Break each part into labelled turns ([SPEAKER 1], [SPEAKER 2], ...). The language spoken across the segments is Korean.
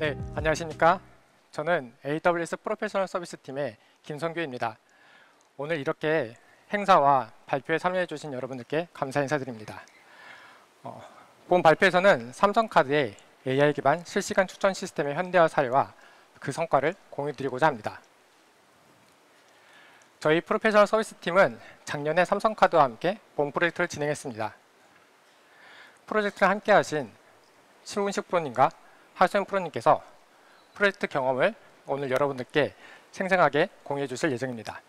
[SPEAKER 1] 네, 안녕하십니까? 저는 AWS 프로페셔널 서비스 팀의 김성규입니다. 오늘 이렇게 행사와 발표에 참여해 주신 여러분들께 감사 인사드립니다. 본 발표에서는 삼성카드의 AI 기반 실시간 추천 시스템의 현대화 사례와 그 성과를 공유드리고자 합니다. 저희 프로페셔널 서비스 팀은 작년에 삼성카드와 함께 본 프로젝트를 진행했습니다. 프로젝트를 함께 하신 신문식 프로님과 하수연 프로님께서 프로젝트 경험을 오늘 여러분들께 생생하게 공유해 주실 예정입니다.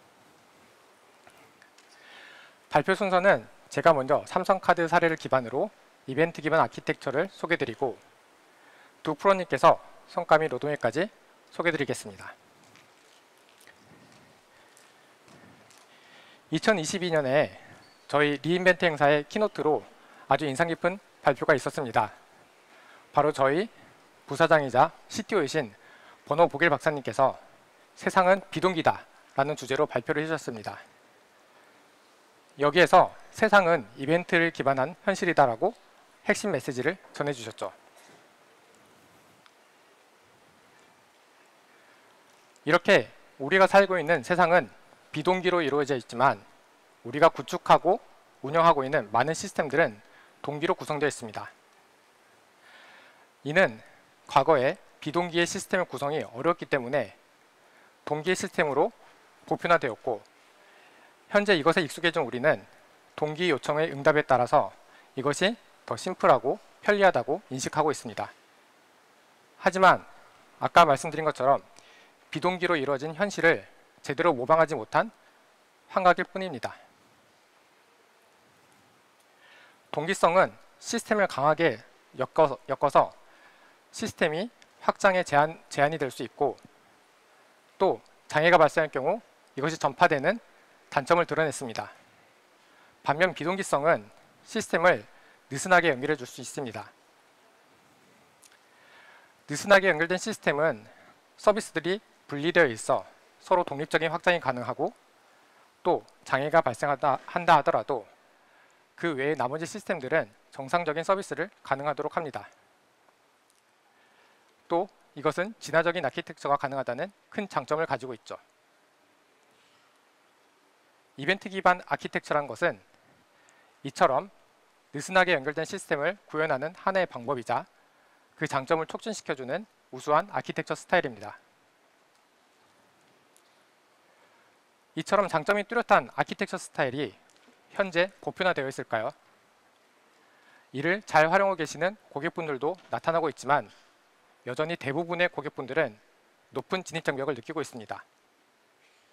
[SPEAKER 1] 발표 순서는 제가 먼저 삼성카드 사례를 기반으로 이벤트 기반 아키텍처를 소개드리고 두 프로님께서 성과 및 노동회까지 소개드리겠습니다. 2022년에 저희 리인벤트 행사의 키노트로 아주 인상 깊은 발표가 있었습니다. 바로 저희 부사장이자 CTO이신 버너 보길 박사님께서 세상은 비동기다 라는 주제로 발표를 해주셨습니다. 여기에서 세상은 이벤트를 기반한 현실이다 라고 핵심 메시지를 전해주셨죠. 이렇게 우리가 살고 있는 세상은 비동기로 이루어져 있지만 우리가 구축하고 운영하고 있는 많은 시스템들은 동기로 구성되어 있습니다. 이는 과거에 비동기의 시스템 구성이 어려웠기 때문에 동기의 시스템으로 보편화되었고 현재 이것에 익숙해진 우리는 동기 요청의 응답에 따라서 이것이 더 심플하고 편리하다고 인식하고 있습니다. 하지만 아까 말씀드린 것처럼 비동기로 이루어진 현실을 제대로 모방하지 못한 환각일 뿐입니다. 동기성은 시스템을 강하게 엮어서 시스템이 확장의 제한이 될 수 있고 또 장애가 발생할 경우 이것이 전파되는 단점을 드러냈습니다. 반면 비동기성은 시스템을 느슨하게 연결해 줄 수 있습니다. 느슨하게 연결된 시스템은 서비스들이 분리되어 있어 서로 독립적인 확장이 가능하고 또 장애가 발생한다 하더라도 그 외의 나머지 시스템들은 정상적인 서비스를 가능하도록 합니다. 또 이것은 진화적인 아키텍처가 가능하다는 큰 장점을 가지고 있죠. 이벤트 기반 아키텍처란 것은 이처럼 느슨하게 연결된 시스템을 구현하는 하나의 방법이자 그 장점을 촉진시켜주는 우수한 아키텍처 스타일입니다. 이처럼 장점이 뚜렷한 아키텍처 스타일이 현재 보편화되어 있을까요? 이를 잘 활용하고 계시는 고객분들도 나타나고 있지만 여전히 대부분의 고객분들은 높은 진입 장벽을 느끼고 있습니다.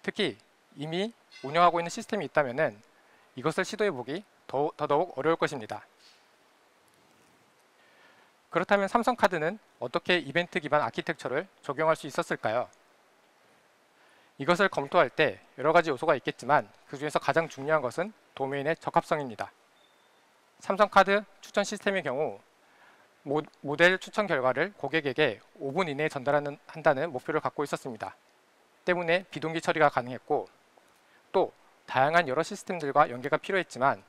[SPEAKER 1] 특히 이미 운영하고 있는 시스템이 있다면 이것을 시도해보기 더더욱 어려울 것입니다. 그렇다면 삼성카드는 어떻게 이벤트 기반 아키텍처를 적용할 수 있었을까요? 이것을 검토할 때 여러 가지 요소가 있겠지만 그 중에서 가장 중요한 것은 도메인의 적합성입니다. 삼성카드 추천 시스템의 경우 모델 추천 결과를 고객에게 5분 이내에 전달한다는 목표를 갖고 있었습니다. 때문에 비동기 처리가 가능했고 또 다양한 여러 시스템들과 연계가 필요했지만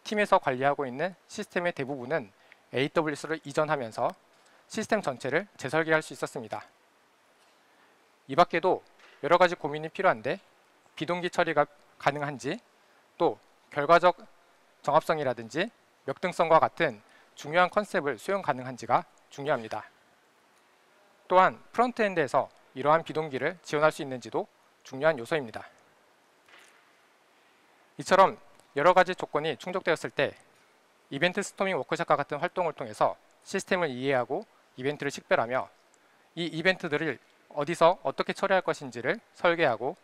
[SPEAKER 1] 팀에서 관리하고 있는 시스템의 대부분은 AWS로 이전하면서 시스템 전체를 재설계할 수 있었습니다. 이 밖에도 여러 가지 고민이 필요한데 비동기 처리가 가능한지 또 결과적 정합성이라든지 역등성과 같은 중요한 컨셉을 수용 가능한지가 중요합니다. 또한 프론트엔드에서 이러한 비동기를 지원할 수 있는지도 중요한 요소입니다. 이처럼 여러 가지 조건이 충족되었을 때 이벤트 스토밍 워크숍과 같은 활동을 통해서 시스템을 이해하고 이벤트를 식별하며 이 이벤트들을 어디서 어떻게 처리할 것인지를 설계하고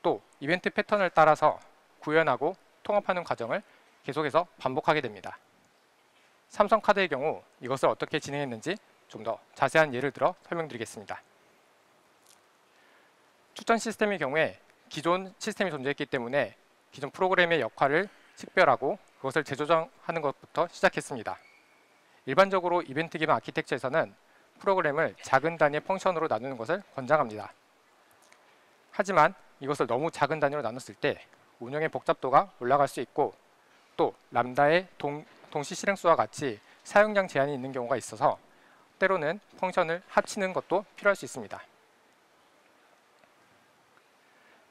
[SPEAKER 1] 또 이벤트 패턴을 따라서 구현하고 통합하는 과정을 계속해서 반복하게 됩니다. 삼성카드의 경우 이것을 어떻게 진행했는지 좀 더 자세한 예를 들어 설명드리겠습니다. 추천 시스템의 경우에 기존 시스템이 존재했기 때문에 기존 프로그램의 역할을 식별하고 그것을 재조정하는 것부터 시작했습니다. 일반적으로 이벤트 기반 아키텍처에서는 프로그램을 작은 단위의 펑션으로 나누는 것을 권장합니다. 하지만 이것을 너무 작은 단위로 나눴을 때 운영의 복잡도가 올라갈 수 있고 또 람다의 동시 실행수와 같이 사용량 제한이 있는 경우가 있어서 때로는 펑션을 합치는 것도 필요할 수 있습니다.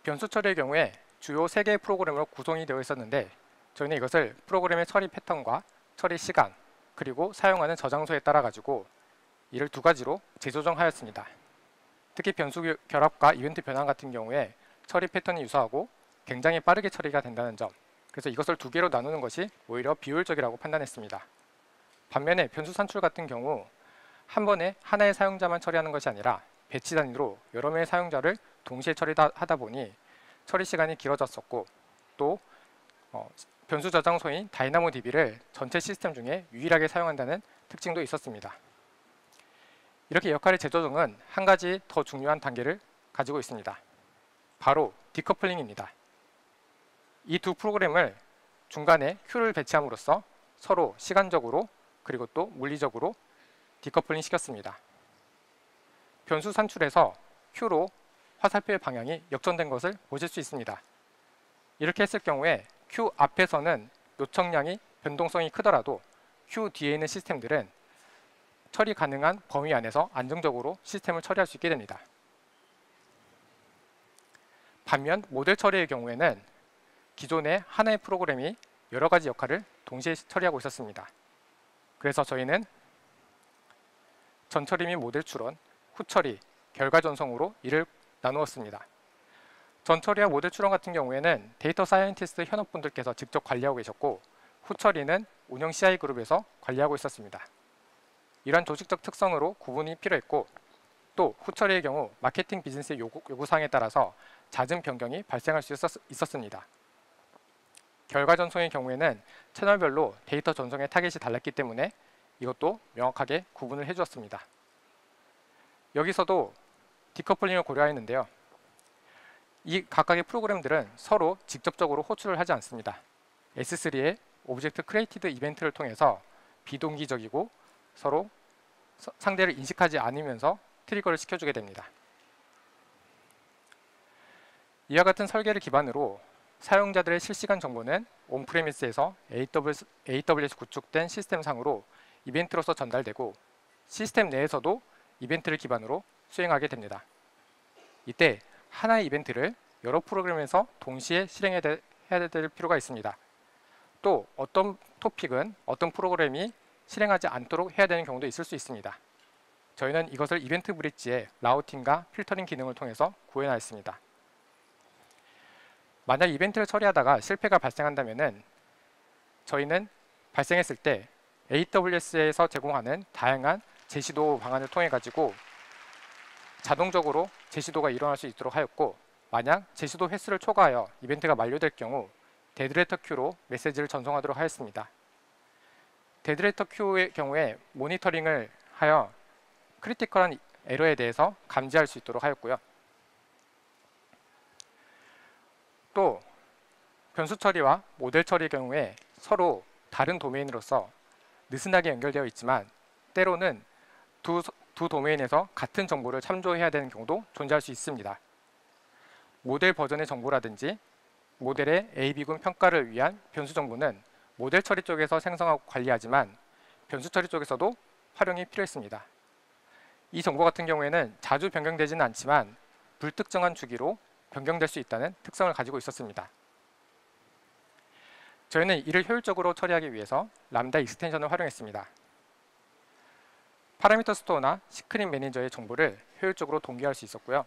[SPEAKER 1] 변수 처리의 경우에 주요 3개의 프로그램으로 구성이 되어 있었는데 저희는 이것을 프로그램의 처리 패턴과 처리 시간 그리고 사용하는 저장소에 따라 가지고 이를 2가지로 재조정하였습니다. 특히 변수 결합과 이벤트 변환 같은 경우에 처리 패턴이 유사하고 굉장히 빠르게 처리가 된다는 점, 그래서 이것을 2개로 나누는 것이 오히려 비효율적이라고 판단했습니다. 반면에 변수 산출 같은 경우 한 번에 하나의 사용자만 처리하는 것이 아니라 배치 단위로 여러 명의 사용자를 동시에 처리하다 보니 처리 시간이 길어졌었고, 또 변수 저장소인 다이나모DB를 전체 시스템 중에 유일하게 사용한다는 특징도 있었습니다. 이렇게 역할의 재조정은 한 가지 더 중요한 단계를 가지고 있습니다. 바로 디커플링입니다. 이 2 프로그램을 중간에 Q를 배치함으로써 서로 시간적으로 그리고 또 물리적으로 디커플링 시켰습니다. 변수 산출에서 Q로 화살표의 방향이 역전된 것을 보실 수 있습니다. 이렇게 했을 경우에 Q 앞에서는 요청량이 변동성이 크더라도 Q 뒤에 있는 시스템들은 처리 가능한 범위 안에서 안정적으로 시스템을 처리할 수 있게 됩니다. 반면 모델 처리의 경우에는 기존의 하나의 프로그램이 여러 가지 역할을 동시에 처리하고 있었습니다. 그래서 저희는 전 처리 및 모델 추론, 후 처리, 결과 전송으로 이를 나누었습니다. 전 처리와 모델 추론 같은 경우에는 데이터 사이언티스트 현업분들께서 직접 관리하고 계셨고, 후 처리는 운영 CI 그룹에서 관리하고 있었습니다. 이러한 조직적 특성으로 구분이 필요했고, 또 후 처리의 경우 마케팅 비즈니스의 요구사항에 따라서 잦은 변경이 발생할 수 있었습니다. 결과 전송의 경우에는 채널별로 데이터 전송의 타겟이 달랐기 때문에 이것도 명확하게 구분을 해주었습니다. 여기서도 디커플링을 고려하였는데요. 이 각각의 프로그램들은 서로 직접적으로 호출을 하지 않습니다. S3의 오브젝트 크리에이티드 이벤트를 통해서 비동기적이고 서로 상대를 인식하지 않으면서 트리거를 시켜주게 됩니다. 이와 같은 설계를 기반으로 사용자들의 실시간 정보는 온프레미스에서 AWS 구축된 시스템상으로 이벤트로서 전달되고, 시스템 내에서도 이벤트를 기반으로 수행하게 됩니다. 이때 하나의 이벤트를 여러 프로그램에서 동시에 실행해야 될 필요가 있습니다. 또 어떤 토픽은 어떤 프로그램이 실행하지 않도록 해야 되는 경우도 있을 수 있습니다. 저희는 이것을 이벤트 브릿지의 라우팅과 필터링 기능을 통해서 구현하였습니다. 만약 이벤트를 처리하다가 실패가 발생한다면 저희는 발생했을 때 AWS에서 제공하는 다양한 제시도 방안을 통해 가지고 자동적으로 제시도가 일어날 수 있도록 하였고, 만약 제시도 횟수를 초과하여 이벤트가 만료될 경우 데드레터 큐로 메시지를 전송하도록 하였습니다. 데드레터 큐의 경우에 모니터링을 하여 크리티컬한 에러에 대해서 감지할 수 있도록 하였고요. 또 변수 처리와 모델 처리의 경우에 서로 다른 도메인으로서 느슨하게 연결되어 있지만 때로는 두 도메인에서 같은 정보를 참조해야 되는 경우도 존재할 수 있습니다. 모델 버전의 정보라든지 모델의 A-B군 평가를 위한 변수 정보는 모델 처리 쪽에서 생성하고 관리하지만 변수 처리 쪽에서도 활용이 필요했습니다. 이 정보 같은 경우에는 자주 변경되지는 않지만 불특정한 주기로 변경될 수 있다는 특성을 가지고 있었습니다. 저희는 이를 효율적으로 처리하기 위해서 람다 익스텐션을 활용했습니다. 파라미터 스토어나 시크릿 매니저의 정보를 효율적으로 동기화할 수 있었고요.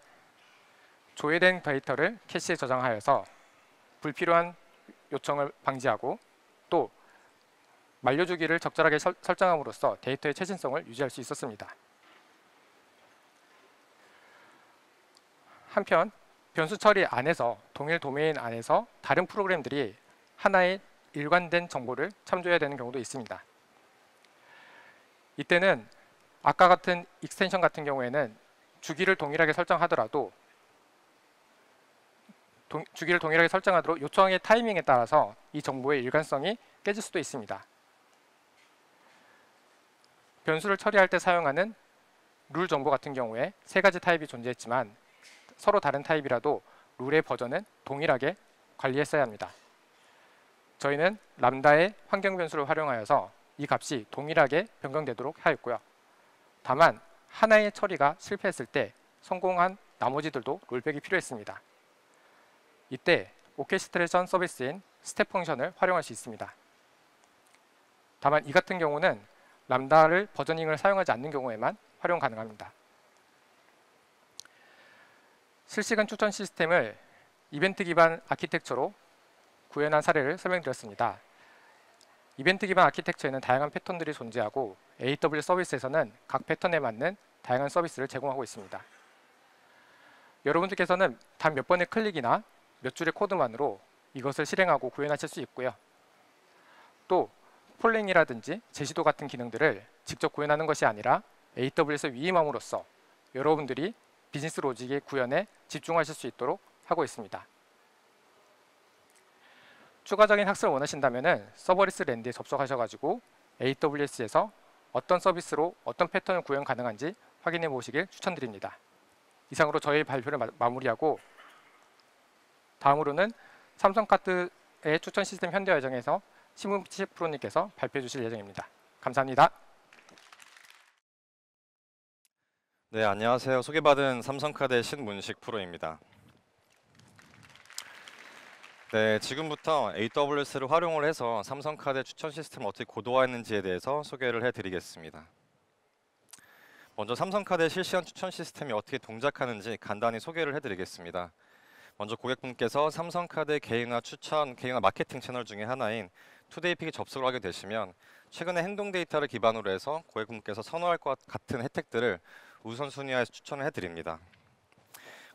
[SPEAKER 1] 조회된 데이터를 캐시에 저장하여서 불필요한 요청을 방지하고, 또 만료 주기를 적절하게 설정함으로써 데이터의 최신성을 유지할 수 있었습니다. 한편 변수 처리 안에서 동일 도메인 안에서 다른 프로그램들이 하나의 일관된 정보를 참조해야 되는 경우도 있습니다. 이때는 아까 같은 익스텐션 같은 경우에는 주기를 동일하게 설정하더라도 요청의 타이밍에 따라서 이 정보의 일관성이 깨질 수도 있습니다. 변수를 처리할 때 사용하는 룰 정보 같은 경우에 3가지 타입이 존재했지만 서로 다른 타입이라도 룰의 버전은 동일하게 관리했어야 합니다. 저희는 람다의 환경 변수를 활용하여서 이 값이 동일하게 변경되도록 하였고요. 다만 하나의 처리가 실패했을 때 성공한 나머지들도 롤백이 필요했습니다. 이때 오케스트레이션 서비스인 스텝 펑션을 활용할 수 있습니다. 다만 이 같은 경우는 람다를 버저닝을 사용하지 않는 경우에만 활용 가능합니다. 실시간 추천 시스템을 이벤트 기반 아키텍처로 구현한 사례를 설명드렸습니다. 이벤트 기반 아키텍처에는 다양한 패턴들이 존재하고 AWS 서비스에서는 각 패턴에 맞는 다양한 서비스를 제공하고 있습니다. 여러분들께서는 단 몇 번의 클릭이나 몇 줄의 코드만으로 이것을 실행하고 구현하실 수 있고요. 또 폴링이라든지 제시도 같은 기능들을 직접 구현하는 것이 아니라 AWS 위임함으로써 여러분들이 비즈니스 로직의 구현에 집중하실 수 있도록 하고 있습니다. 추가적인 학습을 원하신다면 서버리스 랜드에 접속하셔가지고 AWS에서 어떤 서비스로 어떤 패턴을 구현 가능한지 확인해 보시길 추천드립니다. 이상으로 저희 발표를 마무리하고 다음으로는 삼성카드의 추천 시스템 현대 여정에서 신문식 프로님께서 발표해 주실 예정입니다. 감사합니다.
[SPEAKER 2] 네, 안녕하세요. 소개받은 삼성카드의 신문식 프로입니다. 네, 지금부터 AWS를 활용을 해서 삼성카드의 추천 시스템을 어떻게 고도화했는지에 대해서 소개를 해드리겠습니다. 먼저 삼성카드의 실시간 추천 시스템이 어떻게 동작하는지 간단히 소개를 해드리겠습니다. 먼저 고객분께서 삼성카드의 개인화 추천, 개인화 마케팅 채널 중에 하나인 투데이픽에 접속을 하게 되시면 최근의 행동 데이터를 기반으로 해서 고객분께서 선호할 것 같은 혜택들을 우선순위하여서 추천을 해드립니다.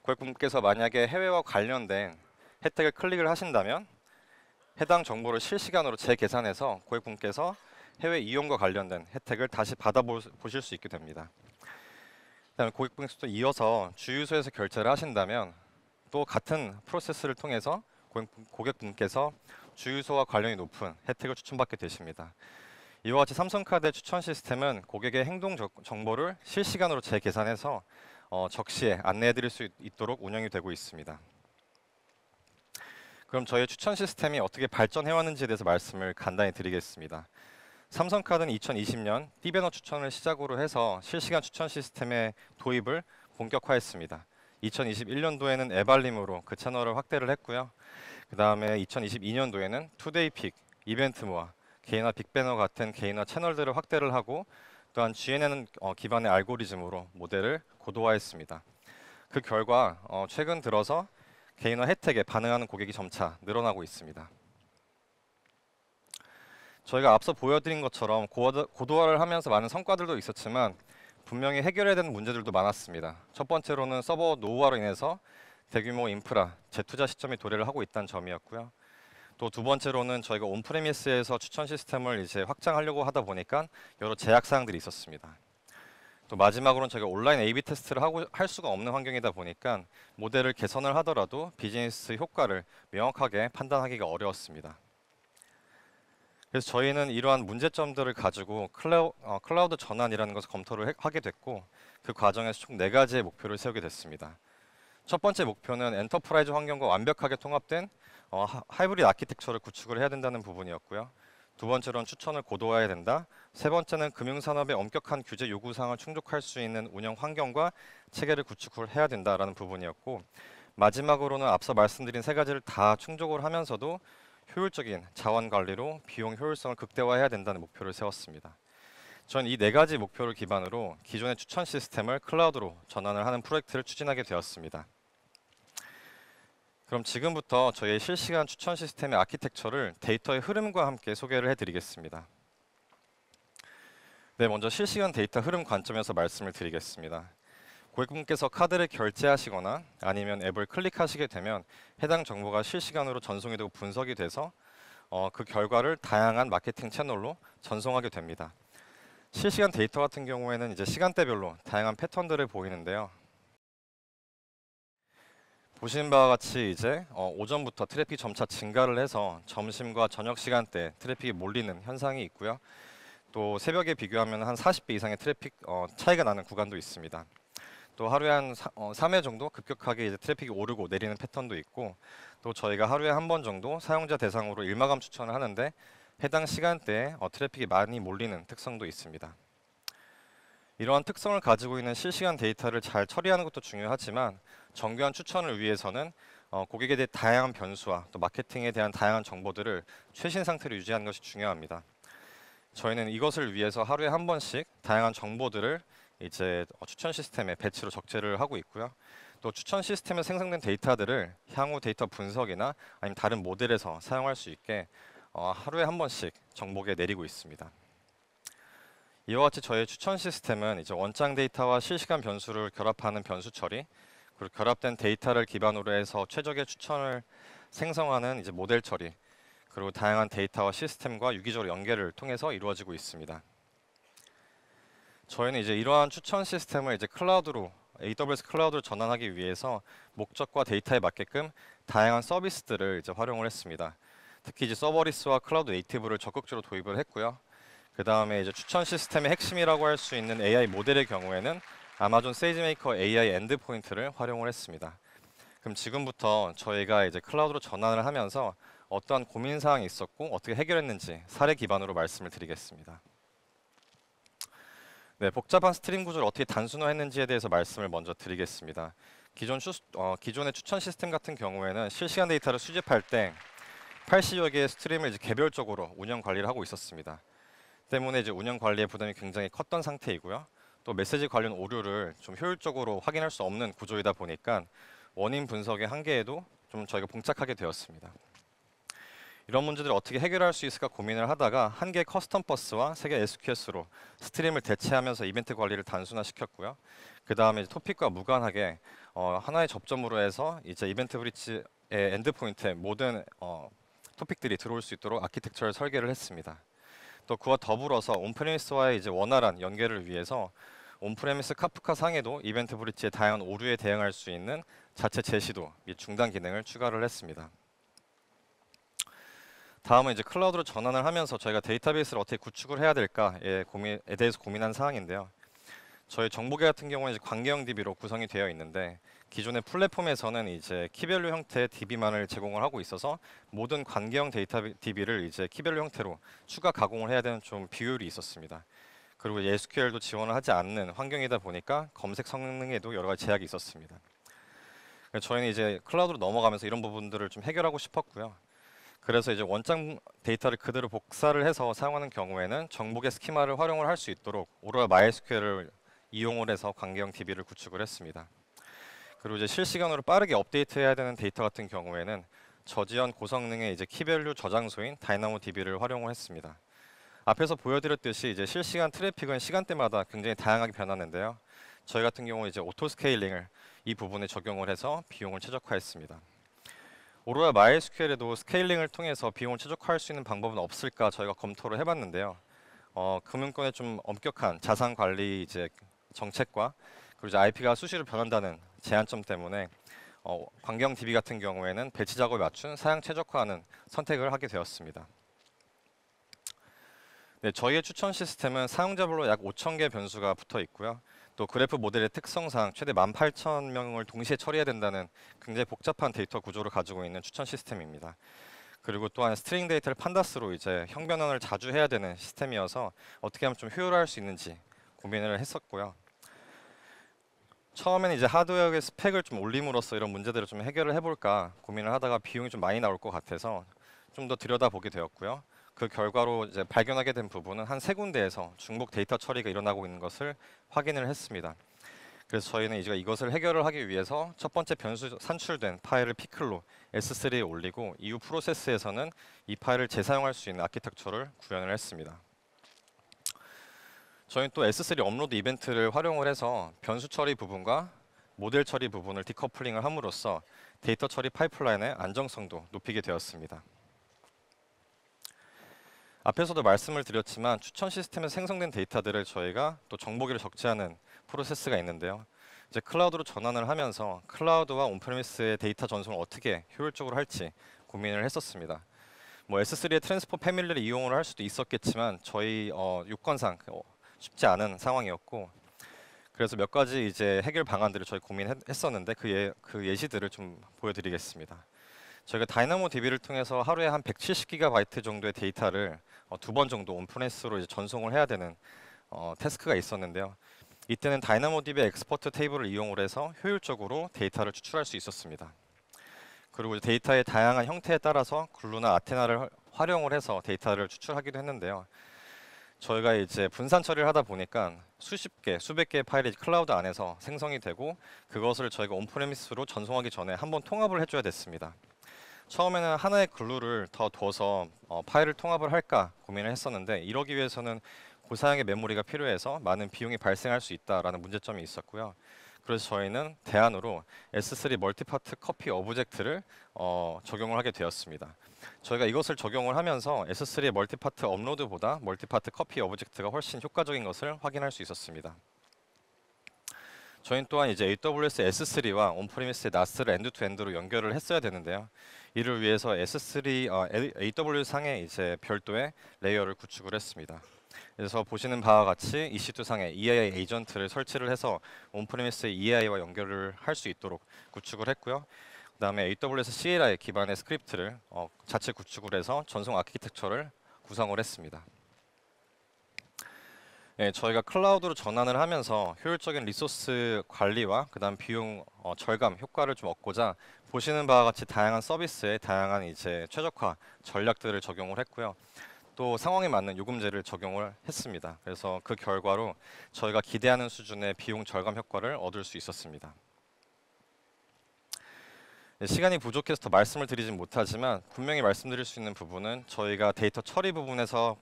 [SPEAKER 2] 고객분께서 만약에 해외와 관련된 혜택을 클릭을 하신다면 해당 정보를 실시간으로 재계산해서 고객분께서 해외 이용과 관련된 혜택을 다시 받아보실 수 있게 됩니다. 그다음에 고객분께서 이어서 주유소에서 결제를 하신다면 또 같은 프로세스를 통해서 고객분께서 주유소와 관련이 높은 혜택을 추천받게 되십니다. 이와 같이 삼성카드의 추천 시스템은 고객의 행동 정보를 실시간으로 재계산해서 적시에 안내해드릴 수 있도록 운영이 되고 있습니다. 그럼 저희 추천 시스템이 어떻게 발전해왔는지에 대해서 말씀을 간단히 드리겠습니다. 삼성카드는 2020년 띠배너 추천을 시작으로 해서 실시간 추천 시스템의 도입을 본격화했습니다. 2021년도에는 에발림으로 그 채널을 확대를 했고요. 그 다음에 2022년도에는 투데이픽, 이벤트모아, 개인화 빅배너 같은 개인화 채널들을 확대를 하고 또한 GNN 기반의 알고리즘으로 모델을 고도화했습니다. 그 결과 최근 들어서 개인화 혜택에 반응하는 고객이 점차 늘어나고 있습니다. 저희가 앞서 보여드린 것처럼 고도화를 하면서 많은 성과들도 있었지만 분명히 해결해야 되는 문제들도 많았습니다. 첫 번째로는 서버 노후화로 인해서 대규모 인프라, 재투자 시점이 도래를 하고 있다는 점이었고요. 또 두 번째로는 저희가 온프레미스에서 추천 시스템을 이제 확장하려고 하다 보니까 여러 제약 사항들이 있었습니다. 또 마지막으로는 저희가 온라인 A/B 테스트를 할 수가 없는 환경이다 보니까 모델을 개선을 하더라도 비즈니스 효과를 명확하게 판단하기가 어려웠습니다. 그래서 저희는 이러한 문제점들을 가지고 클라우드 전환이라는 것을 검토를 하게 됐고 그 과정에서 총 4가지의 목표를 세우게 됐습니다. 첫 번째 목표는 엔터프라이즈 환경과 완벽하게 통합된 하이브리드 아키텍처를 구축을 해야 된다는 부분이었고요. 두 번째로는 추천을 고도화해야 된다. 세 번째는 금융산업의 엄격한 규제 요구사항을 충족할 수 있는 운영 환경과 체계를 구축을 해야 된다라는 부분이었고 마지막으로는 앞서 말씀드린 3가지를 다 충족을 하면서도 효율적인 자원 관리로 비용 효율성을 극대화해야 된다는 목표를 세웠습니다. 전 이 4가지 목표를 기반으로 기존의 추천 시스템을 클라우드로 전환을 하는 프로젝트를 추진하게 되었습니다. 그럼 지금부터 저희의 실시간 추천 시스템의 아키텍처를 데이터의 흐름과 함께 소개를 해드리겠습니다. 네, 먼저 실시간 데이터 흐름 관점에서 말씀을 드리겠습니다. 고객분께서 카드를 결제하시거나 아니면 앱을 클릭하시게 되면 해당 정보가 실시간으로 전송이 되고 분석이 돼서 그 결과를 다양한 마케팅 채널로 전송하게 됩니다. 실시간 데이터 같은 경우에는 이제 시간대별로 다양한 패턴들을 보이는데요. 보시는 바와 같이 이제 오전부터 트래픽이 점차 증가를 해서 점심과 저녁 시간대 트래픽이 몰리는 현상이 있고요. 또 새벽에 비교하면 한 40배 이상의 트래픽 차이가 나는 구간도 있습니다. 또 하루에 한 3회 정도 급격하게 이제 트래픽이 오르고 내리는 패턴도 있고 또 저희가 하루에 한 번 정도 사용자 대상으로 일마감 추천을 하는데 해당 시간대에 트래픽이 많이 몰리는 특성도 있습니다. 이러한 특성을 가지고 있는 실시간 데이터를 잘 처리하는 것도 중요하지만 정교한 추천을 위해서는 고객에 대한 다양한 변수와 또 마케팅에 대한 다양한 정보들을 최신 상태로 유지하는 것이 중요합니다. 저희는 이것을 위해서 하루에 한 번씩 다양한 정보들을 이제 추천 시스템에 배치로 적재를 하고 있고요. 또 추천 시스템에 생성된 데이터들을 향후 데이터 분석이나 아니면 다른 모델에서 사용할 수 있게 하루에 한 번씩 정보에 내리고 있습니다. 이와 같이 저희 추천 시스템은 이제 원장 데이터와 실시간 변수를 결합하는 변수 처리, 그리고 결합된 데이터를 기반으로 해서 최적의 추천을 생성하는 이제 모델 처리, 그리고 다양한 데이터와 시스템과 유기적으로 연결을 통해서 이루어지고 있습니다. 저희는 이제 이러한 추천 시스템을 이제 클라우드로 AWS 클라우드로 전환하기 위해서 목적과 데이터에 맞게끔 다양한 서비스들을 이제 활용을 했습니다. 특히 이제 서버리스와 클라우드 네이티브를 적극적으로 도입을 했고요. 그 다음에 이제 추천 시스템의 핵심이라고 할 수 있는 AI 모델의 경우에는 아마존 세이지메이커 AI 엔드포인트를 활용을 했습니다. 그럼 지금부터 저희가 이제 클라우드로 전환을 하면서 어떠한 고민 사항이 있었고 어떻게 해결했는지 사례 기반으로 말씀을 드리겠습니다. 네, 복잡한 스트림 구조를 어떻게 단순화했는지에 대해서 말씀을 먼저 드리겠습니다. 기존의 추천 시스템 같은 경우에는 실시간 데이터를 수집할 때 80여 개의 스트림을 이제 개별적으로 운영 관리를 하고 있었습니다. 때문에 이제 운영 관리의 부담이 굉장히 컸던 상태이고요. 또 메시지 관련 오류를 좀 효율적으로 확인할 수 없는 구조이다 보니까 원인 분석의 한계에도 좀 저희가 봉착하게 되었습니다. 이런 문제들을 어떻게 해결할 수 있을까 고민을 하다가 한 개의 커스텀 버스와 세 개의 SQS로 스트림을 대체하면서 이벤트 관리를 단순화시켰고요. 그 다음에 토픽과 무관하게 하나의 접점으로 해서 이제 이벤트 브릿지의 엔드포인트에 모든 토픽들이 들어올 수 있도록 아키텍처를 설계를 했습니다. 또 그와 더불어서 온프레미스와의 이제 원활한 연결을 위해서 온프레미스 카프카 상에도 이벤트 브릿지의 다양한 오류에 대응할 수 있는 자체 제시도 및 중단 기능을 추가를 했습니다. 다음은 이제 클라우드로 전환을 하면서 저희가 데이터베이스를 어떻게 구축을 해야 될까에 대해서 고민한 사항인데요. 저희 정보계 같은 경우는 이제 관계형 DB로 구성이 되어 있는데 기존의 플랫폼에서는 이제 키밸류 형태의 DB만을 제공을 하고 있어서 모든 관계형 데이터 DB를 이제 키밸류 형태로 추가 가공을 해야 되는 좀 비효율이 있었습니다. 그리고 SQL도 지원을 하지 않는 환경이다 보니까 검색 성능에도 여러 가지 제약이 있었습니다. 저희는 이제 클라우드로 넘어가면서 이런 부분들을 좀 해결하고 싶었고요. 그래서 이제 원장 데이터를 그대로 복사를 해서 사용하는 경우에는 정보계 스키마를 활용을 할 수 있도록 오로라 MySQL을 이용을 해서 관계형 DB를 구축을 했습니다. 그리고 이제 실시간으로 빠르게 업데이트해야 되는 데이터 같은 경우에는 저지연 고성능의 이제 키밸류 저장소인 다이나모DB를 활용을 했습니다. 앞에서 보여드렸듯이 이제 실시간 트래픽은 시간대마다 굉장히 다양하게 변하는데요. 저희 같은 경우 이제 오토 스케일링을 이 부분에 적용을 해서 비용을 최적화했습니다. 오로라 MySQL에도 스케일링을 통해서 비용을 최적화할 수 있는 방법은 없을까 저희가 검토를 해봤는데요. 금융권의 좀 엄격한 자산 관리 이제 정책과 그리고 이제 IP가 수시로 변한다는 제한점 때문에 관경 DB 같은 경우에는 배치 작업에 맞춘 사양 최적화하는 선택을 하게 되었습니다. 네, 저희의 추천 시스템은 사용자별로 약 5,000개 변수가 붙어 있고요. 또 그래프 모델의 특성상 최대 18,000명을 동시에 처리해야 된다는 굉장히 복잡한 데이터 구조를 가지고 있는 추천 시스템입니다. 그리고 또한 스트링 데이터를 판다스로 이제 형변환을 자주 해야 되는 시스템이어서 어떻게 하면 좀 효율화할 수 있는지 고민을 했었고요. 처음에는 이제 하드웨어의 스펙을 좀 올림으로써 이런 문제들을 좀 해결을 해볼까 고민을 하다가 비용이 좀 많이 나올 것 같아서 좀 더 들여다보게 되었고요. 그 결과로 이제 발견하게 된 부분은 한 3군데에서 중복 데이터 처리가 일어나고 있는 것을 확인을 했습니다. 그래서 저희는 이제 이것을 해결을 하기 위해서 첫 번째 변수 산출된 파일을 피클로 S3에 올리고 이후 프로세스에서는 이 파일을 재사용할 수 있는 아키텍처를 구현을 했습니다. 저희는 또 S3 업로드 이벤트를 활용을 해서 변수 처리 부분과 모델 처리 부분을 디커플링을 함으로써 데이터 처리 파이프라인의 안정성도 높이게 되었습니다. 앞에서도 말씀을 드렸지만 추천 시스템에서 생성된 데이터들을 저희가 또 정보기로 적재하는 프로세스가 있는데요. 이제 클라우드로 전환을 하면서 클라우드와 온프레미스의 데이터 전송을 어떻게 효율적으로 할지 고민을 했었습니다. 뭐 S3의 트랜스포 패밀리를 이용을 할 수도 있었겠지만 저희 요건상 쉽지 않은 상황이었고 그래서 몇 가지 이제 해결 방안들을 저희 고민했었는데 그 예시들을 좀 보여드리겠습니다. 저희가 다이나모DB를 통해서 하루에 한 170GB 정도의 데이터를 2번 정도 온프레미스로 이제 전송을 해야 되는 태스크가 있었는데요. 이때는 다이나모DB의 엑스퍼트 테이블을 이용을 해서 효율적으로 데이터를 추출할 수 있었습니다. 그리고 데이터의 다양한 형태에 따라서 글루나 아테나를 활용을 해서 데이터를 추출하기도 했는데요. 저희가 이제 분산 처리를 하다 보니까 수십 개, 수백 개의 파일이 클라우드 안에서 생성이 되고 그것을 저희가 온프레미스로 전송하기 전에 한번 통합을 해줘야 됐습니다. 처음에는 하나의 글루를 더 둬서 파일을 통합을 할까 고민을 했었는데 이러기 위해서는 고사양의 메모리가 필요해서 많은 비용이 발생할 수 있다라는 문제점이 있었고요. 그래서 저희는 대안으로 S3 멀티파트 커피 오브젝트를 적용을 하게 되었습니다. 저희가 이것을 적용을 하면서 S3의 멀티파트 업로드보다 멀티파트 커피 오브젝트가 훨씬 효과적인 것을 확인할 수 있었습니다. 저희는 또한 이제 AWS S3와 온프리미스의 NAS를 엔드투엔드로 연결을 했어야 되는데요. 이를 위해서 S3 AWS 상에 이제 별도의 레이어를 구축을 했습니다. 그래서 보시는 바와 같이 EC2 상에 EAI 에이전트를 설치를 해서 온프리미스의 EAI와 연결을 할 수 있도록 구축을 했고요. 그다음에 AWS CLI 기반의 스크립트를 자체 구축을 해서 전송 아키텍처를 구성을 했습니다. 예, 저희가 클라우드로 전환을 하면서 효율적인 리소스 관리와 그다음 비용 절감 효과를 좀 얻고자 보시는 바와 같이 다양한 서비스에 다양한 이제 최적화 전략들을 적용을 했고요. 또 상황에 맞는 요금제를 적용을 했습니다. 그래서 그 결과로 저희가 기대하는 수준의 비용 절감 효과를 얻을 수 있었습니다. 시간이 부족해서 더 말씀을 드리진 못하지만 분명히 말씀드릴 수 있는 부분은 저희가 데이터 처리 부분에서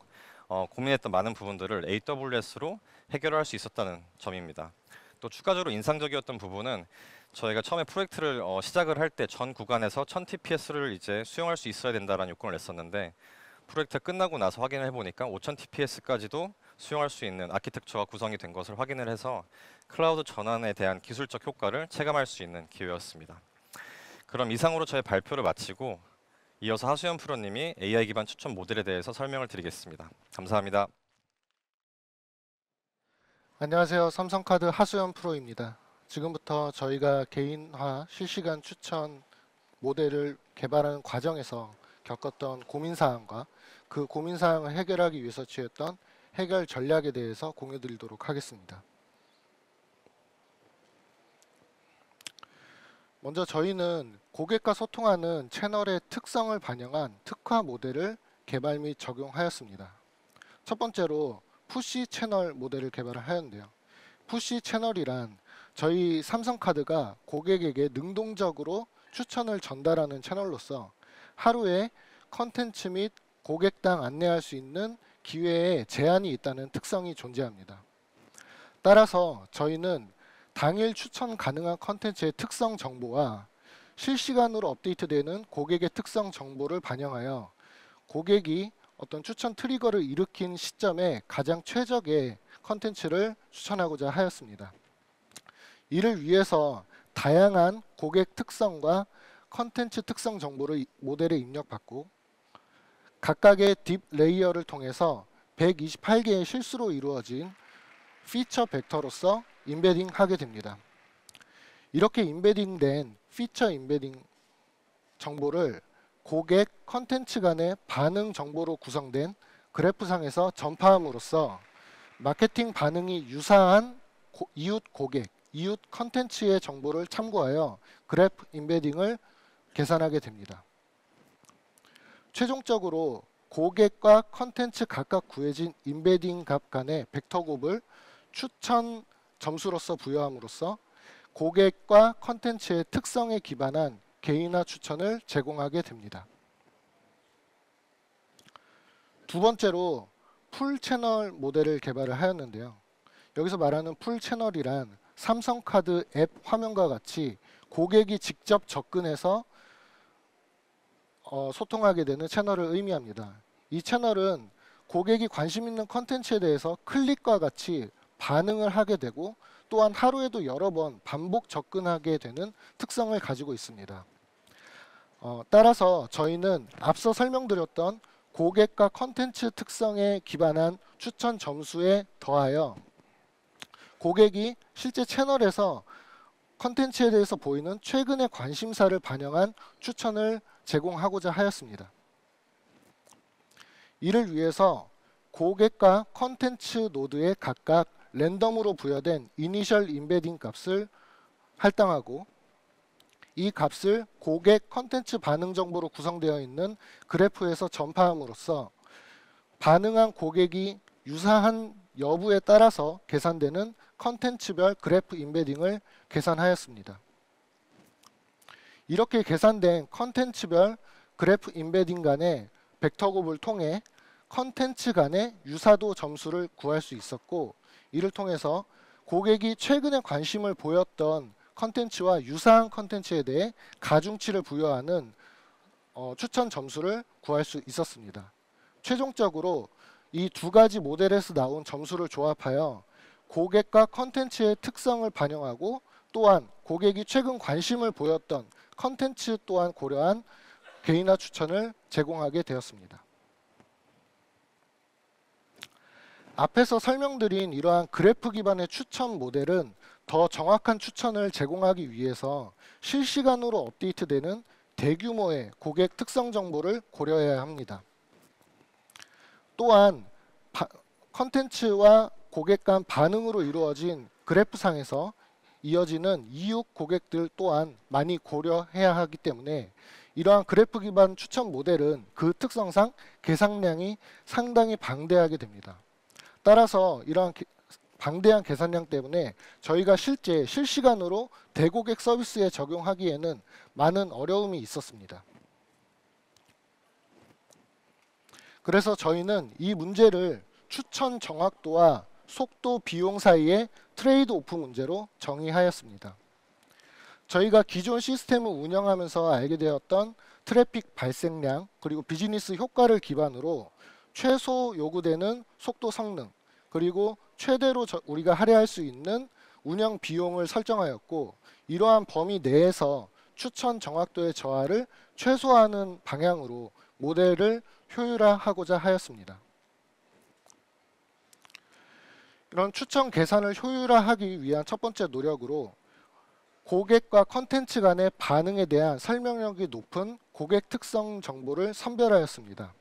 [SPEAKER 2] 고민했던 많은 부분들을 AWS로 해결할 수 있었다는 점입니다. 또 추가적으로 인상적이었던 부분은 저희가 처음에 프로젝트를 시작을 할 때 전 구간에서 1000TPS를 이제 수용할 수 있어야 된다는 요건을 냈었는데 프로젝트가 끝나고 나서 확인을 해보니까 5000TPS까지도 수용할 수 있는 아키텍처가 구성이 된 것을 확인을 해서 클라우드 전환에 대한 기술적 효과를 체감할 수 있는 기회였습니다. 그럼 이상으로 저의 발표를 마치고 이어서 하수연 프로님이 AI 기반 추천 모델에 대해서 설명을 드리겠습니다. 감사합니다.
[SPEAKER 3] 안녕하세요. 삼성카드 하수연 프로입니다. 지금부터 저희가 개인화 실시간 추천 모델을 개발하는 과정에서 겪었던 고민사항과 그 고민사항을 해결하기 위해서 취했던 해결 전략에 대해서 공유드리도록 하겠습니다. 먼저 저희는 고객과 소통하는 채널의 특성을 반영한 특화 모델을 개발 및 적용하였습니다. 첫 번째로 푸시 채널 모델을 개발을 하였는데요. 푸시 채널이란 저희 삼성카드가 고객에게 능동적으로 추천을 전달하는 채널로서 하루에 컨텐츠 및 고객당 안내할 수 있는 기회에 제한이 있다는 특성이 존재합니다. 따라서 저희는 당일 추천 가능한 컨텐츠의 특성 정보와 실시간으로 업데이트되는 고객의 특성 정보를 반영하여 고객이 어떤 추천 트리거를 일으킨 시점에 가장 최적의 컨텐츠를 추천하고자 하였습니다. 이를 위해서 다양한 고객 특성과 컨텐츠 특성 정보를 모델에 입력받고 각각의 딥 레이어를 통해서 128개의 실수로 이루어진 피처 벡터로서 임베딩 하게 됩니다. 이렇게 임베딩된 피처 임베딩 정보를 고객 컨텐츠 간의 반응 정보로 구성된 그래프상에서 전파함으로써 마케팅 반응이 유사한 이웃 고객, 이웃 컨텐츠의 정보를 참고하여 그래프 임베딩을 계산하게 됩니다. 최종적으로 고객과 컨텐츠 각각 구해진 임베딩 값 간의 벡터 곱을 추천 점수로서 부여함으로써 고객과 컨텐츠의 특성에 기반한 개인화 추천을 제공하게 됩니다. 두 번째로 풀 채널 모델을 개발을 하였는데요. 여기서 말하는 풀 채널이란 삼성카드 앱 화면과 같이 고객이 직접 접근해서 소통하게 되는 채널을 의미합니다. 이 채널은 고객이 관심 있는 컨텐츠에 대해서 클릭과 같이 반응을 하게 되고 또한 하루에도 여러 번 반복 접근하게 되는 특성을 가지고 있습니다. 따라서 저희는 앞서 설명드렸던 고객과 컨텐츠 특성에 기반한 추천 점수에 더하여 고객이 실제 채널에서 컨텐츠에 대해서 보이는 최근의 관심사를 반영한 추천을 제공하고자 하였습니다. 이를 위해서 고객과 컨텐츠 노드에 각각 랜덤으로 부여된 이니셜 임베딩 값을 할당하고 이 값을 고객 컨텐츠 반응 정보로 구성되어 있는 그래프에서 전파함으로써 반응한 고객이 유사한 여부에 따라서 계산되는 컨텐츠별 그래프 임베딩을 계산하였습니다. 이렇게 계산된 컨텐츠별 그래프 임베딩 간의 벡터 곱을 통해 컨텐츠 간의 유사도 점수를 구할 수 있었고, 이를 통해서 고객이 최근에 관심을 보였던 컨텐츠와 유사한 컨텐츠에 대해 가중치를 부여하는 추천 점수를 구할 수 있었습니다. 최종적으로 이 두 가지 모델에서 나온 점수를 조합하여 고객과 컨텐츠의 특성을 반영하고 또한 고객이 최근 관심을 보였던 컨텐츠 또한 고려한 개인화 추천을 제공하게 되었습니다. 앞에서 설명드린 이러한 그래프 기반의 추천 모델은 더 정확한 추천을 제공하기 위해서 실시간으로 업데이트되는 대규모의 고객 특성 정보를 고려해야 합니다. 또한 컨텐츠와 고객 간 반응으로 이루어진 그래프상에서 이어지는 이웃 고객들 또한 많이 고려해야 하기 때문에 이러한 그래프 기반 추천 모델은 그 특성상 계산량이 상당히 방대하게 됩니다. 따라서 이러한 방대한 계산량 때문에 저희가 실시간으로 대고객 서비스에 적용하기에는 많은 어려움이 있었습니다. 그래서 저희는 이 문제를 추천 정확도와 속도 비용 사이의 트레이드 오프 문제로 정의하였습니다. 저희가 기존 시스템을 운영하면서 알게 되었던 트래픽 발생량 그리고 비즈니스 효과를 기반으로 최소 요구되는 속도 성능 그리고 최대로 우리가 할애할 수 있는 운영 비용을 설정하였고, 이러한 범위 내에서 추천 정확도의 저하를 최소화하는 방향으로 모델을 효율화하고자 하였습니다. 이런 추천 계산을 효율화하기 위한 첫 번째 노력으로 고객과 컨텐츠 간의 반응에 대한 설명력이 높은 고객 특성 정보를 선별하였습니다.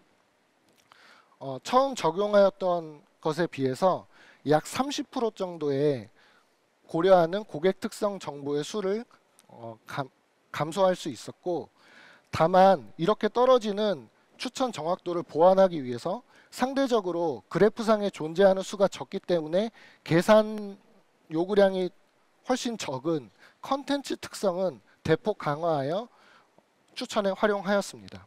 [SPEAKER 3] 처음 적용하였던 것에 비해서 약 30% 정도의 고려하는 고객 특성 정보의 수를 감소할 수 있었고, 다만 이렇게 떨어지는 추천 정확도를 보완하기 위해서 상대적으로 그래프상에 존재하는 수가 적기 때문에 계산 요구량이 훨씬 적은 컨텐츠 특성은 대폭 강화하여 추천에 활용하였습니다.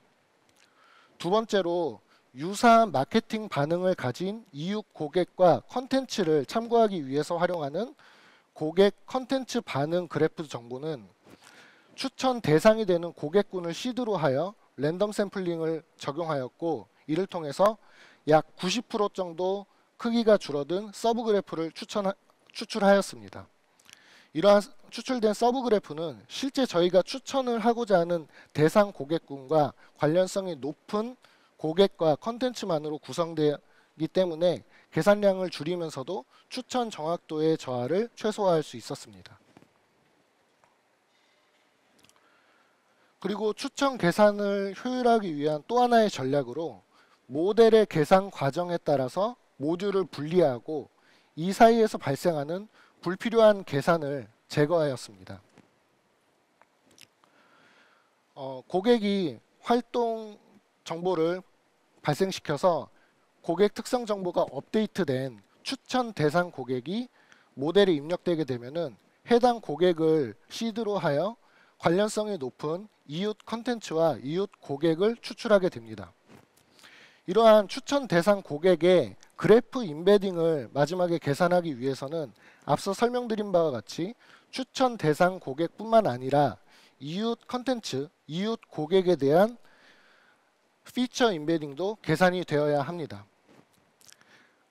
[SPEAKER 3] 두 번째로 유사한 마케팅 반응을 가진 이웃 고객과 컨텐츠를 참고하기 위해서 활용하는 고객 컨텐츠 반응 그래프 정보는 추천 대상이 되는 고객군을 시드로 하여 랜덤 샘플링을 적용하였고, 이를 통해서 약 90% 정도 크기가 줄어든 서브 그래프를 추출하였습니다. 이러한 추출된 서브 그래프는 실제 저희가 추천을 하고자 하는 대상 고객군과 관련성이 높은 고객과 컨텐츠만으로 구성되기 때문에 계산량을 줄이면서도 추천 정확도의 저하를 최소화할 수 있었습니다. 그리고 추천 계산을 효율하기 위한 또 하나의 전략으로 모델의 계산 과정에 따라서 모듈을 분리하고 이 사이에서 발생하는 불필요한 계산을 제거하였습니다. 고객이 활동 정보를 발생시켜서 고객 특성 정보가 업데이트된 추천 대상 고객이 모델에 입력되게 되면은 해당 고객을 시드로 하여 관련성이 높은 이웃 컨텐츠와 이웃 고객을 추출하게 됩니다. 이러한 추천 대상 고객의 그래프 임베딩을 마지막에 계산하기 위해서는 앞서 설명드린 바와 같이 추천 대상 고객뿐만 아니라 이웃 컨텐츠, 이웃 고객에 대한 피처 임베딩도 계산이 되어야 합니다.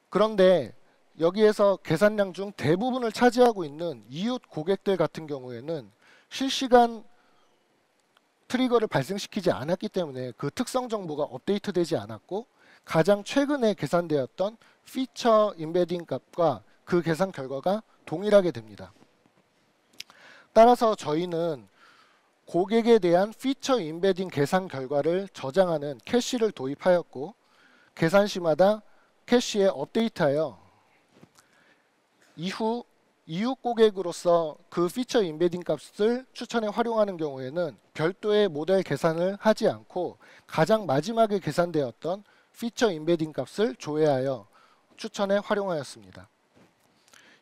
[SPEAKER 3] 그런데 여기에서 계산량 중 대부분을 차지하고 있는 이웃 고객들 같은 경우에는 실시간 트리거를 발생시키지 않았기 때문에 그 특성 정보가 업데이트되지 않았고, 가장 최근에 계산되었던 피처 임베딩 값과 그 계산 결과가 동일하게 됩니다. 따라서 저희는 고객에 대한 피처 임베딩 계산 결과를 저장하는 캐시를 도입하였고, 계산 시마다 캐시에 업데이트하여 이후 이웃 고객으로서 그 피처 임베딩 값을 추천에 활용하는 경우에는 별도의 모델 계산을 하지 않고 가장 마지막에 계산되었던 피처 임베딩 값을 조회하여 추천에 활용하였습니다.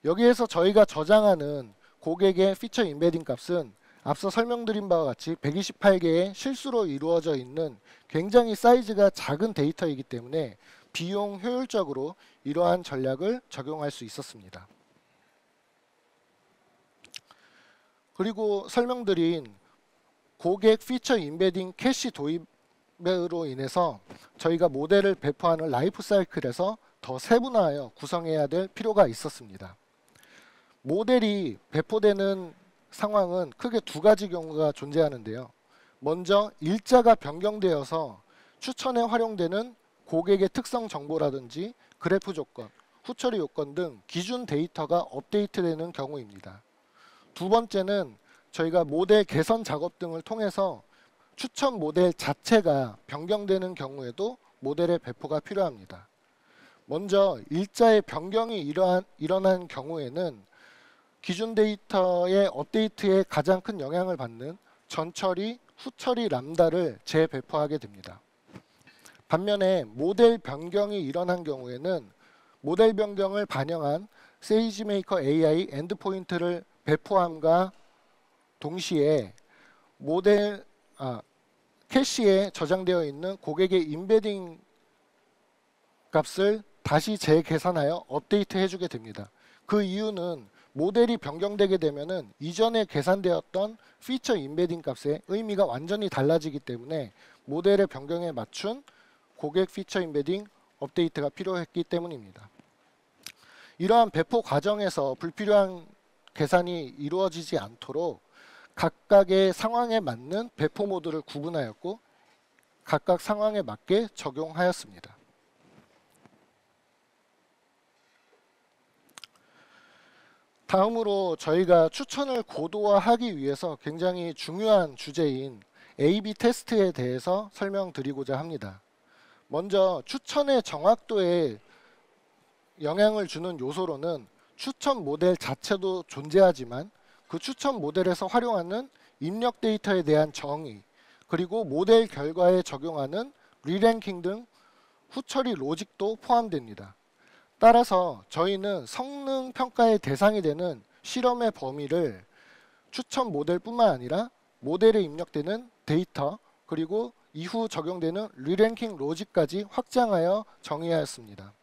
[SPEAKER 3] 여기에서 저희가 저장하는 고객의 피처 임베딩 값은 앞서 설명드린 바와 같이 128개의 실수로 이루어져 있는 굉장히 사이즈가 작은 데이터이기 때문에 비용 효율적으로 이러한 전략을 적용할 수 있었습니다. 그리고 설명드린 고객 피처 임베딩 캐시 도입으로 인해서 저희가 모델을 배포하는 라이프 사이클에서 더 세분화하여 구성해야 될 필요가 있었습니다. 모델이 배포되는 상황은 크게 두 가지 경우가 존재하는데요. 먼저 일자가 변경되어서 추천에 활용되는 고객의 특성 정보라든지 그래프 조건, 후처리 요건 등 기준 데이터가 업데이트되는 경우입니다. 두 번째는 저희가 모델 개선 작업 등을 통해서 추천 모델 자체가 변경되는 경우에도 모델의 배포가 필요합니다. 먼저 일자의 변경이 일어난 경우에는 기준 데이터의 업데이트에 가장 큰 영향을 받는 전처리, 후처리 람다를 재배포하게 됩니다. 반면에 모델 변경이 일어난 경우에는 모델 변경을 반영한 세이지메이커 AI 엔드포인트를 배포함과 동시에 캐시에 저장되어 있는 고객의 임베딩 값을 다시 재계산하여 업데이트 해주게 됩니다. 그 이유는 모델이 변경되게 되면은 이전에 계산되었던 피처 임베딩 값의 의미가 완전히 달라지기 때문에 모델의 변경에 맞춘 고객 피처 임베딩 업데이트가 필요했기 때문입니다. 이러한 배포 과정에서 불필요한 계산이 이루어지지 않도록 각각의 상황에 맞는 배포 모드를 구분하였고 각각 상황에 맞게 적용하였습니다. 다음으로 저희가 추천을 고도화하기 위해서 굉장히 중요한 주제인 A/B 테스트에 대해서 설명드리고자 합니다. 먼저 추천의 정확도에 영향을 주는 요소로는 추천 모델 자체도 존재하지만 그 추천 모델에서 활용하는 입력 데이터에 대한 정의, 그리고 모델 결과에 적용하는 리랭킹 등 후처리 로직도 포함됩니다. 따라서 저희는 성능 평가의 대상이 되는 실험의 범위를 추천 모델뿐만 아니라 모델에 입력되는 데이터 그리고 이후 적용되는 리랭킹 로직까지 확장하여 정의하였습니다.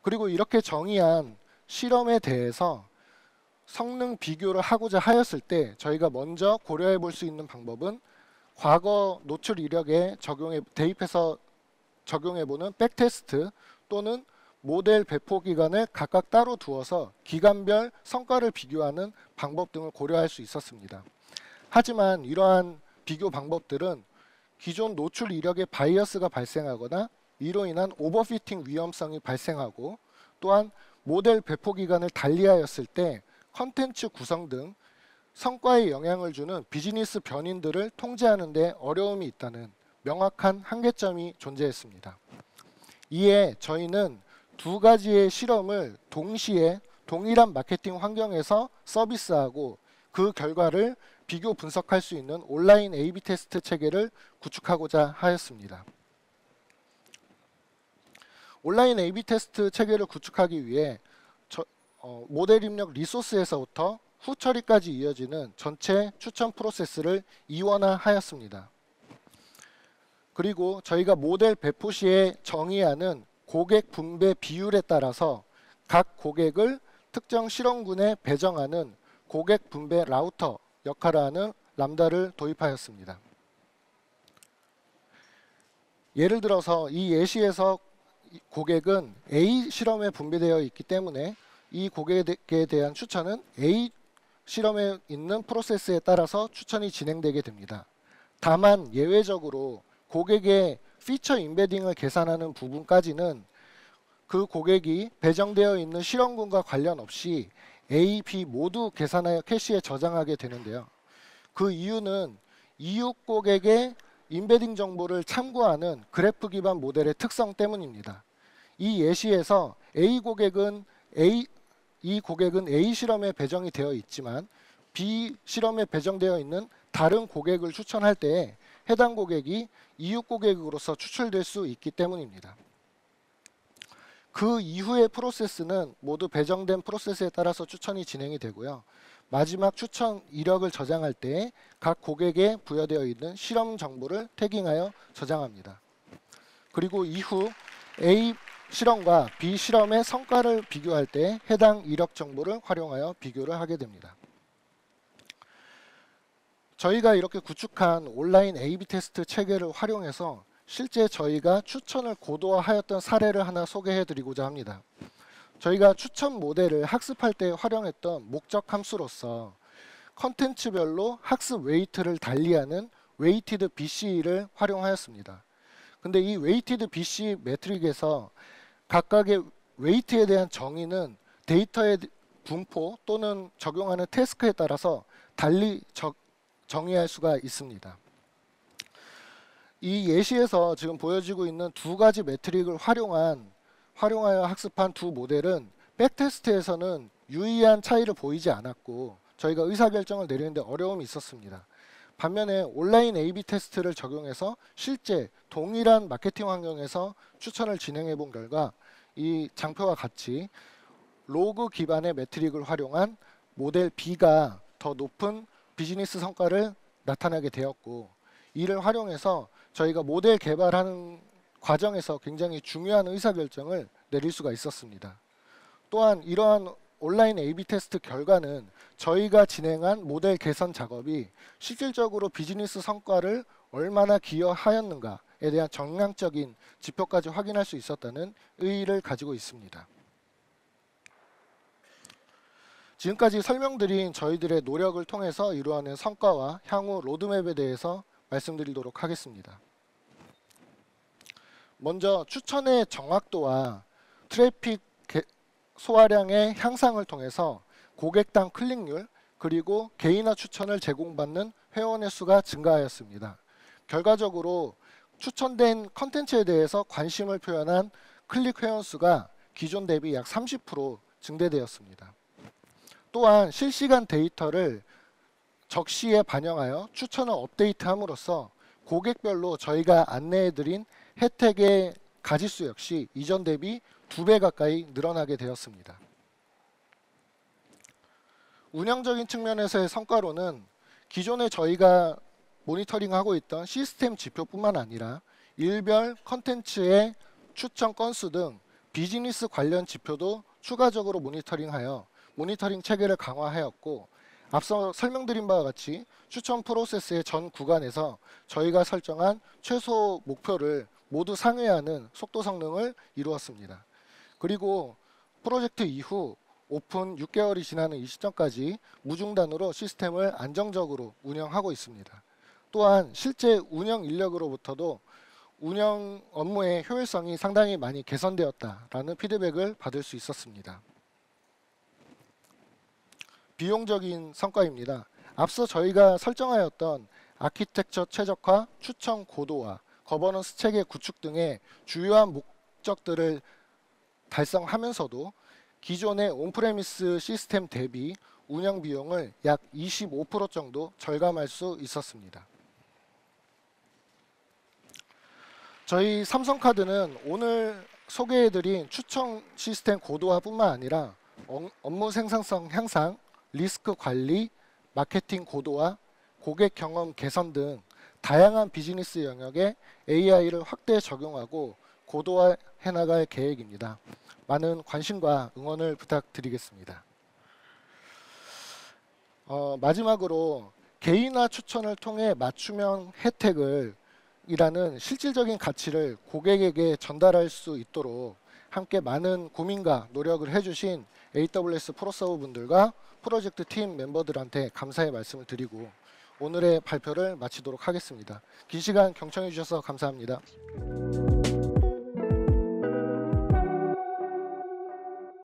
[SPEAKER 3] 그리고 이렇게 정의한 실험에 대해서 성능 비교를 하고자 하였을 때 저희가 먼저 고려해 볼 수 있는 방법은 과거 노출 이력에 대입해서 적용해 보는 백테스트 또는 모델 배포 기간을 각각 따로 두어서 기간별 성과를 비교하는 방법 등을 고려할 수 있었습니다. 하지만 이러한 비교 방법들은 기존 노출 이력에 바이어스가 발생하거나 이로 인한 오버피팅 위험성이 발생하고 또한 모델 배포 기간을 달리하였을 때 컨텐츠 구성 등 성과에 영향을 주는 비즈니스 변인들을 통제하는 데 어려움이 있다는 명확한 한계점이 존재했습니다. 이에 저희는 두 가지의 실험을 동시에 동일한 마케팅 환경에서 서비스하고 그 결과를 비교 분석할 수 있는 온라인 A/B 테스트 체계를 구축하고자 하였습니다. 온라인 A/B 테스트 체계를 구축하기 위해 모델 입력 리소스에서부터 후처리까지 이어지는 전체 추천 프로세스를 이원화하였습니다. 그리고 저희가 모델 배포 시에 정의하는 고객 분배 비율에 따라서 각 고객을 특정 실험군에 배정하는 고객 분배 라우터 역할을 하는 람다를 도입하였습니다. 예를 들어서 이 예시에서 고객은 A 실험에 분배되어 있기 때문에 이 고객에 대한 추천은 A 실험에 있는 프로세스에 따라서 추천이 진행되게 됩니다. 다만 예외적으로 고객의 피처 임베딩을 계산하는 부분까지는 그 고객이 배정되어 있는 실험군과 관련 없이 A, B 모두 계산하여 캐시에 저장하게 되는데요. 그 이유는 이웃 고객의 임베딩 정보를 참고하는 그래프 기반 모델의 특성 때문입니다. 이 예시에서 A 고객은 이 고객은 A 실험에 배정이 되어 있지만 B 실험에 배정되어 있는 다른 고객을 추천할 때에 해당 고객이 이웃 고객으로서 추출될 수 있기 때문입니다. 그 이후의 프로세스는 모두 배정된 프로세스에 따라서 추천이 진행이 되고요. 마지막 추천 이력을 저장할 때 각 고객에 부여되어 있는 실험 정보를 태깅하여 저장합니다. 그리고 이후 A 실험과 B 실험의 성과를 비교할 때 해당 이력 정보를 활용하여 비교를 하게 됩니다. 저희가 이렇게 구축한 온라인 A/B 테스트 체계를 활용해서 실제 저희가 추천을 고도화하였던 사례를 하나 소개해 드리고자 합니다. 저희가 추천 모델을 학습할 때 활용했던 목적 함수로서 컨텐츠별로 학습 웨이트를 달리하는 웨이티드 BC를 활용하였습니다. 근데 이 웨이티드 BC 매트릭에서 각각의 웨이트에 대한 정의는 데이터의 분포 또는 적용하는 태스크에 따라서 달리 정의할 수가 있습니다. 이 예시에서 지금 보여지고 있는 두 가지 매트릭을 활용하여 학습한 두 모델은 백테스트에서는 유의한 차이를 보이지 않았고 저희가 의사결정을 내리는데 어려움이 있었습니다. 반면에 온라인 A/B 테스트를 적용해서 실제 동일한 마케팅 환경에서 추천을 진행해 본 결과 이 장표와 같이 로그 기반의 매트릭을 활용한 모델 B가 더 높은 비즈니스 성과를 나타나게 되었고, 이를 활용해서 저희가 모델 개발하는 과정에서 굉장히 중요한 의사결정을 내릴 수가 있었습니다. 또한 이러한 온라인 A/B 테스트 결과는 저희가 진행한 모델 개선 작업이 실질적으로 비즈니스 성과를 얼마나 기여하였는가에 대한 정량적인 지표까지 확인할 수 있었다는 의의를 가지고 있습니다. 지금까지 설명드린 저희들의 노력을 통해서 이루어낸 성과와 향후 로드맵에 대해서 말씀드리도록 하겠습니다. 먼저 추천의 정확도와 트래픽 소화량의 향상을 통해서 고객당 클릭률 그리고 개인화 추천을 제공받는 회원의 수가 증가하였습니다. 결과적으로 추천된 컨텐츠에 대해서 관심을 표현한 클릭 회원 수가 기존 대비 약 30% 증대되었습니다. 또한 실시간 데이터를 적시에 반영하여 추천을 업데이트함으로써 고객별로 저희가 안내해드린 혜택의 가짓수 역시 이전 대비 2배 가까이 늘어나게 되었습니다. 운영적인 측면에서의 성과로는 기존에 저희가 모니터링하고 있던 시스템 지표뿐만 아니라 일별 컨텐츠의 추천 건수 등 비즈니스 관련 지표도 추가적으로 모니터링하여 모니터링 체계를 강화하였고, 앞서 설명드린 바와 같이 추천 프로세스의 전 구간에서 저희가 설정한 최소 목표를 모두 상회하는 속도 성능을 이루었습니다. 그리고 프로젝트 이후 오픈 6개월이 지나는 이 시점까지 무중단으로 시스템을 안정적으로 운영하고 있습니다. 또한 실제 운영 인력으로부터도 운영 업무의 효율성이 상당히 많이 개선되었다라는 피드백을 받을 수 있었습니다. 비용적인 성과입니다. 앞서 저희가 설정하였던 아키텍처 최적화, 추천 고도화, 거버넌스 체계 구축 등의 주요한 목적들을 달성하면서도 기존의 온프레미스 시스템 대비 운영 비용을 약 25% 정도 절감할 수 있었습니다. 저희 삼성카드는 오늘 소개해드린 추천 시스템 고도화뿐만 아니라 업무 생산성 향상, 리스크 관리, 마케팅 고도화, 고객 경험 개선 등 다양한 비즈니스 영역에 AI를 확대 적용하고 고도화해 나갈 계획입니다. 많은 관심과 응원을 부탁드리겠습니다. 마지막으로 개인화 추천을 통해 맞춤형 혜택을 이라는 실질적인 가치를 고객에게 전달할 수 있도록 함께 많은 고민과 노력을 해주신 AWS 프로서브 분들과 프로젝트 팀 멤버들한테 감사의 말씀을 드리고 오늘의 발표를 마치도록 하겠습니다. 긴 시간 경청해 주셔서 감사합니다.